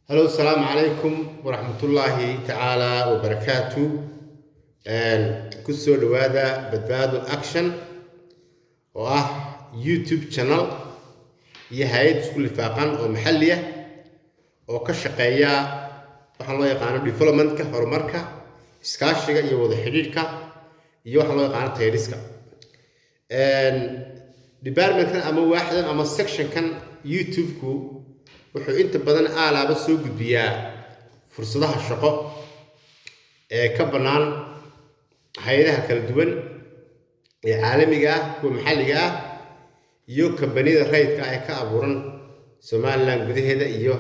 هلو السلام عليكم ورحمة الله تعالى وبركاته. كسر لوادا بدبادو أكشن يوتيوب channel يهايد كل فاقان أو محلية أو كشقية وحنا الله يقانا development كهرمركا إسكاشيكا يوضح حديدكا يوحنا الله يقانا تيريسكا department كان أما واحدا أما section كان يوتيوب كو wuxuu inta badan aalaaba soo gudbiyaa fursadaha shaqo ee ka banaan hay'adaha kala duwan ee caalamiga ah kuwa maxalliga ah iyo kambaniyada rayidka ah ee ka abuuran Soomaaliland gudaheeda iyo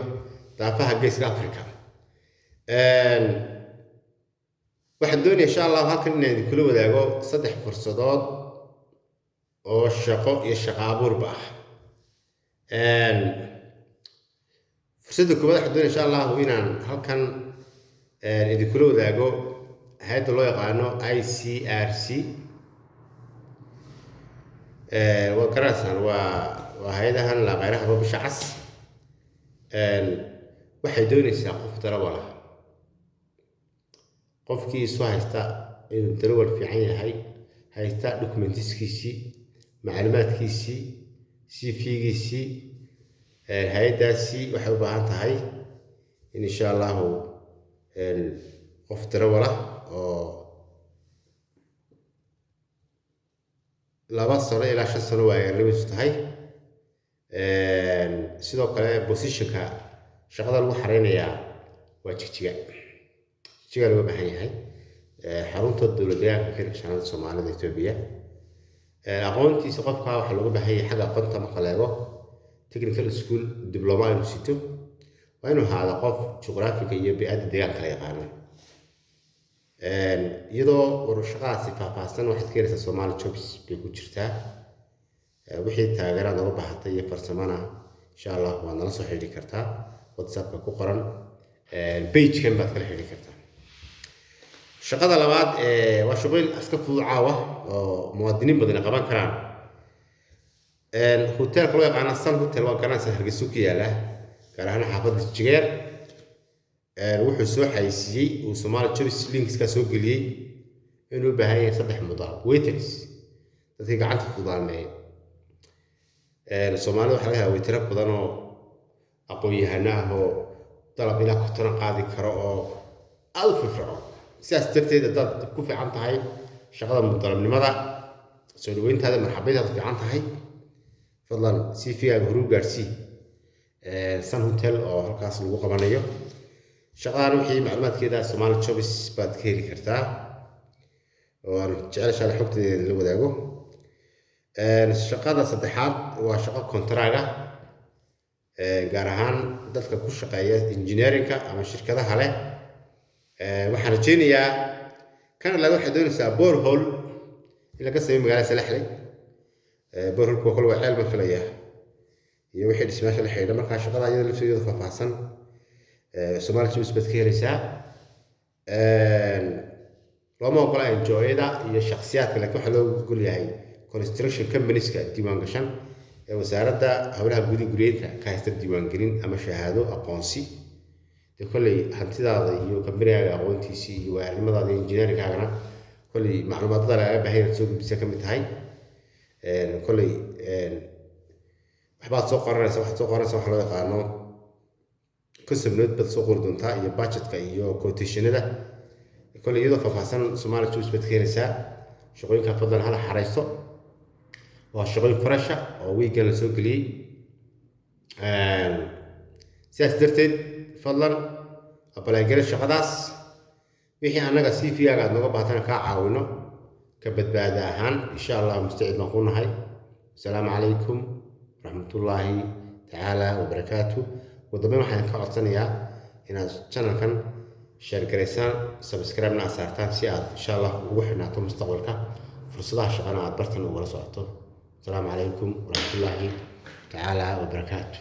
daafaha Geeska Afrika. waxaan doonayaa insha Allah halkan inaan kula wadaago saddex fursadood oo shaqo iyo shaqo abuurba ah. فرصة كوبا حدود إن شاء الله وينان هل كان إذا كله ذاقو هيدا الله يقانو ICRC وكراسان وهيدا هن لا غيرها هو بشعص وحيدون يساقف ترى ولا قف كي سوا هيستا إنه ترول في عينه هيستا دوكمنتس كيسي معلومات كيسي سي في كيسي هيداسي waxay u baahan tahay in insha Allah qof darawala oo 2 sano ilaa 5 sano waa limit tahay sidoo kale positionka shaqada lagu xareynayaa waa jigjiga loo baahan yahay xarunta dawladda ka shaqada Soomaalida Itoobiya aqoontiisa qofka waxa lagu baahan yahay xagga aqoonta marka la eego technical school diploma inuu sito waa inuu haada qof juqraafiga iyo biyada deegaanka la yaqaan iyadoo warshaqaasi faahfaahsan waxaad ka helaysaa Somali jobs bay ku jirtaa wixii taageerada uga baahatay iyo farsamana insha Allah waa nala soo xiriiri kartaa WhatsApp-ka ku qoran page kan baad kala xiriiri kartaa. shaqada labaad waa shaqooyin iska fudud caawa oo muwaadiniin badan qaban karaan. hotel كلو يقانا سان hotel وقانا سهرقسو كيالا كارانا حافظ الجير وحو سو حيسيي وسومالي جوبس لينكس كاسو قليي انو باهاي صدح مضارب ويترس تاتي قاعدت فضالناي السومالي waxa laga weytira badan oo aqoon-yahanah oo dalab ila ku taran qaadi karo oo aad u firfircoon sidaas darteed dad ku fiican tahay shaqada mudalabnimada soo dhaweyntaada marxabayda fiican tahay فضلاً سي فيها هروب جارسي سان هوتيل أو هالكاس اللي وقبانيو شغال وحي معلومات كده سومالي جوبس بعد كيري كرتا ورجعلش على حكت اللي وداقو الشقادة صدحات وشقا كونتراغا قارهان دادك كل شقايات انجينيرينكا أما الشركة هالي وحرجينيا كان لدو حدون سابور هول إلا قصة مقالة سلاحلي بورك وكل وعيل ما فليه يوحد اسمه الحين لما كان شغال عيد اللي في يضفى فحسن سومالي جيمس بتكيرسا لما أقول إنجوي ده هي الشخصيات اللي كحلو تقول لي هاي كونستركشن كمبانيز كديوان قشن وزارة ده هؤلاء جودي جرين كهست الديوان جرين أما شهادو أقانسي تقول لي هنتي ده يو كمباني أقوان تي سي وعلم ده إنجنيير كأنا كل معلومات ده لا بهي تسوق بسكة متهاي كلي waxbaad soo qoranaysaa waxa loo yaqaano kusubnad bad soo qordontaa iyo budgetka iyo quotationada kale iyadoo faahfaahsan Somali jobs bad keenaysaa shaqooyinka fadlan hal xareyso waa shaqooyin fresh oo weekend la soo galiyay sidaas darteed fadlan apply gareey shaqadaas wixii anaga CV-ga aad nooga baahan ka caawino كبدبادة هان إن شاء الله مستعد نكون هاي. السلام عليكم ورحمة الله تعالى وبركاته. وضمن حين كعطني هنا channel كان شير كريسان سبسكرايب نعسرتان سياد إن شاء الله وحنا توم مستقبلك فرصة شغلنا عبرتنا ولا صعطه. السلام عليكم ورحمة الله تعالى وبركاته.